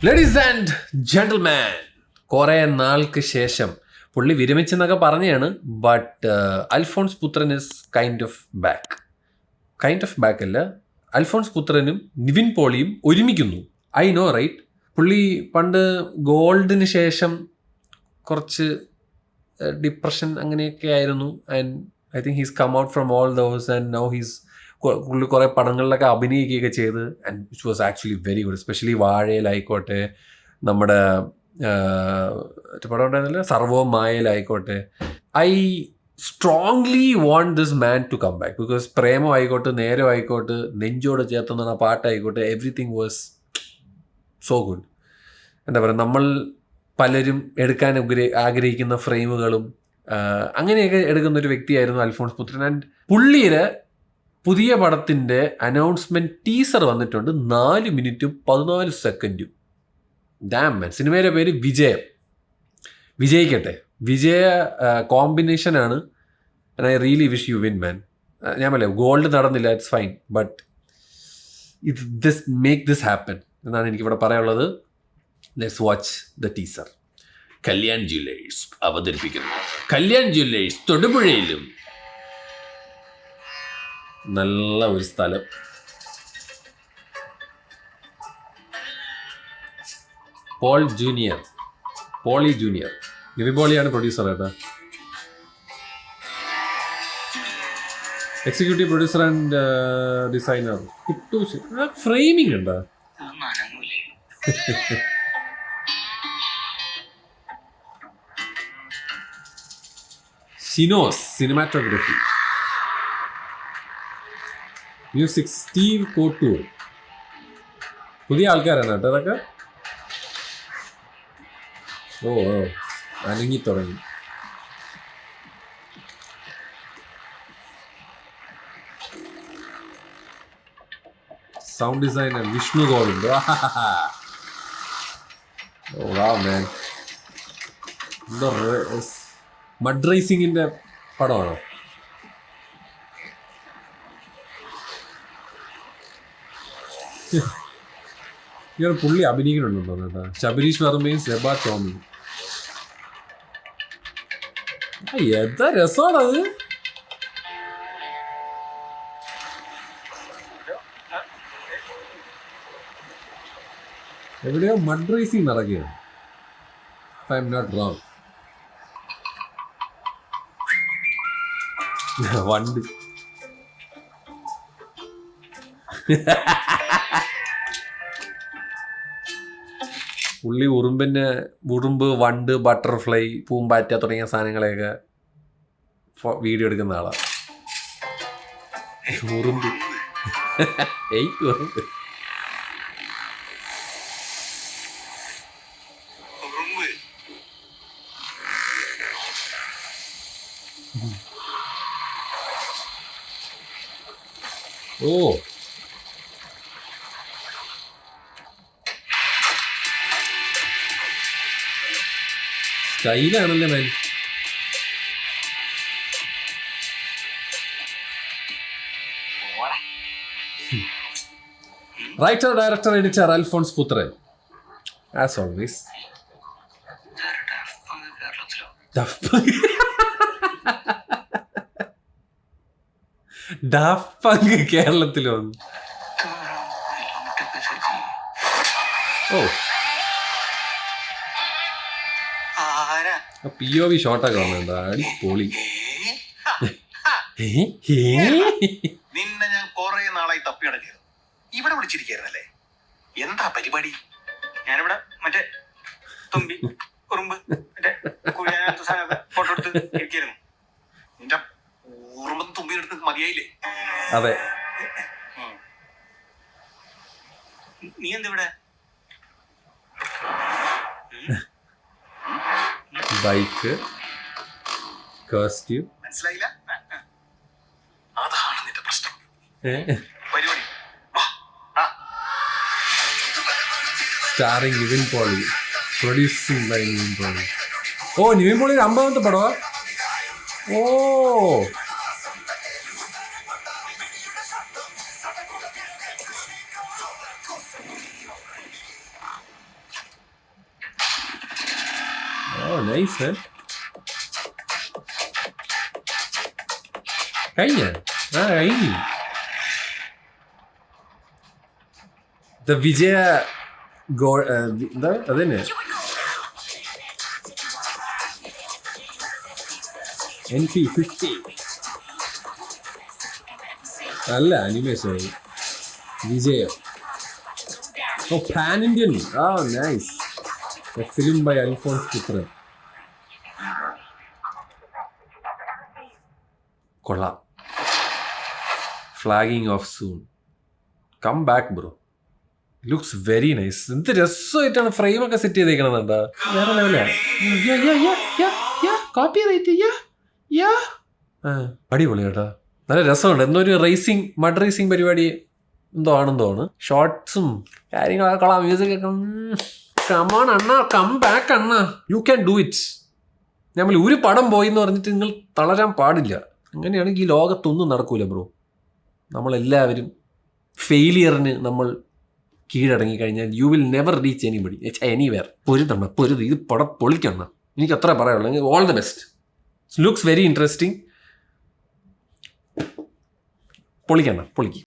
Ladies and gentleman, കുറേ നാൾക്ക് ശേഷം പുള്ളി വിരമിച്ചെന്നൊക്കെ പറഞ്ഞാണ്. ബട്ട് അൽഫോൺസ് പുത്രൻ ഇസ് കൈൻഡ് ഓഫ് ബാക്ക് അല്ല, അൽഫോൺസ് പുത്രനും നിവിൻ പോളിയും ഒരുമിക്കുന്നു. I know right. പുള്ളി പണ്ട് ഗോൾഡിന് ശേഷം കുറച്ച് ഡിപ്രഷൻ അങ്ങനെയൊക്കെ ആയിരുന്നു. And I think he's come out from all those and now he's പുള്ളി കുറേ പടങ്ങളിലൊക്കെ അഭിനയിക്കുകയൊക്കെ ചെയ്ത് and which was actually very good. Especially വാഴയിലായിക്കോട്ടെ, നമ്മുടെ പടം ഉണ്ടായിരുന്നില്ല സർവ്വവും മായയിലായിക്കോട്ടെ. I strongly want this man to come back because Premam ആയിക്കോട്ടെ, നേരം ആയിക്കോട്ടെ, നെഞ്ചോട് ചേർത്തുന്ന പാട്ടായിക്കോട്ടെ, എവറിത്തിങ് വാസ് സോ ഗുഡ്. എന്താ പറയുക, നമ്മൾ പലരും എടുക്കാൻ ആഗ്രഹിക്കുന്ന ഫ്രെയിമുകളും അങ്ങനെയൊക്കെ എടുക്കുന്നൊരു വ്യക്തിയായിരുന്നു അൽഫോൺസ് പുത്രൻ. ആൻഡ് പുള്ളിയുടെ പുതിയ പടത്തിൻ്റെ അനൗൺസ്മെൻറ്റ് ടീസർ വന്നിട്ടുണ്ട്. 4 മിനിറ്റും 14 സെക്കൻഡും. Damn man. സിനിമയുടെ പേര് വിജയം. വിജയിക്കട്ടെ. വിജയ കോമ്പിനേഷനാണ്. And I really wish you win man. ഞാൻ പറയാം, ഗോൾഡ് നടന്നില്ല, it's fine, but make this happen എന്നാണ് എനിക്കിവിടെ പറയാനുള്ളത്. Let's watch the teaser. Kalyan Jewellers അവതരിപ്പിക്കുന്നു. കല്യാൺ ജ്വല്ലേഴ്സ് തൊടുപുഴയിലും. നല്ല ഒരു സ്ഥലം. പോളി ജൂനിയർ നിവിൻ പോളിയാണ് പ്രൊഡ്യൂസർ കേട്ടോ. Executive producer and designer framing ഉണ്ടോ? Shinoz cinematography. Music Steve Kottoor. പുതിയ ആൾക്കാരാണ് കേട്ടോ അതൊക്കെ. ഓ അനങ്ങി തുടങ്ങി. Sound designer Vishnu Govind. ഓ വാ മാൻ. മഡ് റേസിംഗിന്റെ പടമാണോ? ഇയാൾ പുള്ളി അഭിനയിക്കുന്നുണ്ടോ കേട്ടോ. ശബരീഷ് വർമ്മയും സെബ ടോമിയും. എന്താ രസമാണത്. എവിടെയോ മഡ് റേസിംഗ് നടക്കുകയാണ്, if I am not wrong. വണ്ട്. പുള്ളി ഉറുമ്പ്, വണ്ട്, ബട്ടർഫ്ലൈ, പൂമ്പാറ്റ തുടങ്ങിയ സാധനങ്ങളെയൊക്കെ വീഡിയോ എടുക്കുന്ന ആളാണ്. ഉറുമ്പ്. ഉറുമ്പ്. ഓ സ്റ്റൈലാണല്ലേ മാൻ. റൈറ്റർ, ഡയറക്ടർ, എഡിറ്റർ അൽഫോൺസ് പുത്രൻ. ആസ് ഓൾവേസ് ഡാഫ്റ്റ് പങ്ക് കേരളത്തിൽ വന്നു. ഓ POV ഷോട്ടൊക്കെ വന്നിട്ടുണ്ടോ? അടിപൊളി. നിന്നെ ഞാൻ കുറെ നാളായി തപ്പി അടങ്ങിയിരുന്നു. ഇവിടെ വിളിച്ചിരിക്കായിരുന്നല്ലേ? എന്താ പരിപാടി? ഞാനിവിടെ മറ്റേ തുമ്പി, ഉറുമ്പ്, മറ്റേ ഫോട്ടോ എടുത്ത് ഇരിക്കായിരുന്നു. നിന്റെ ഉറുമ്പും തുമ്പി എടുത്ത് മതിയായില്ലേ? അതെ. നീ എന്തിവിടെ? Bike, costume. മനസ്സിലായില്ല? അതാണ് നിന്റെ പ്രശ്നം. പരിപാടി starring Nivin Pauly, producing by Nivin Pauly. ഓ നിവിൻ പോളി 50ാമത്തെ പടവാ. Oh nice man. കഴിഞ്ഞ കഴിഞ്ഞു. ദ വിജയ എന്താ അതന്നെ NP50 നല്ല അനിമേഷൻ വിജയം. ഓ pan Indian. Nice. Film by Alphonse Puthren. കൊള്ളാം. Flagging off soon. Come back bro. Looks very nice. എന്ത് രസമായിട്ടാണ് ഫ്രെയിമൊക്കെ സെറ്റ് ചെയ്തേക്കണെന്നുണ്ടാ. വേറെ ലെവലാണ്. Copyright. അടിപൊളി കേട്ടോ. നല്ല രസമുണ്ട്. എന്തോ ഒരു റേസിംഗ് മഡ് റേസിംഗ് പരിപാടി എന്തോ ആണെന്ന് തോന്നുന്നു. ഷോർട്സും കാര്യങ്ങളൊക്കെ കൊള്ളാം. മ്യൂസിക് ഒക്കെ. കമോൺ അണ്ണ, കം ബാക്ക് അണ്ണ, യു ക്യാൻ ഡു ഇറ്റ്. നമ്മൾ ഒരു പടം പോയി എന്ന് പറഞ്ഞിട്ട് നിങ്ങൾ തളരാൻ പാടില്ല. അങ്ങനെയാണെങ്കിൽ ഈ ലോകത്തൊന്നും നടക്കൂല ബ്രോ. നമ്മളെല്ലാവരും ഫെയിലിയറിന് നമ്മൾ കീഴടങ്ങി കഴിഞ്ഞാൽ you will never reach anywhere. പൊരുത്. ഇത് പടം പൊളിക്കണ്ണ. എനിക്ക് അത്ര പറയാനുള്ളൂ. All the best. Looks very interesting. പൊളിക്കണ്ണ, പൊളിക്ക്.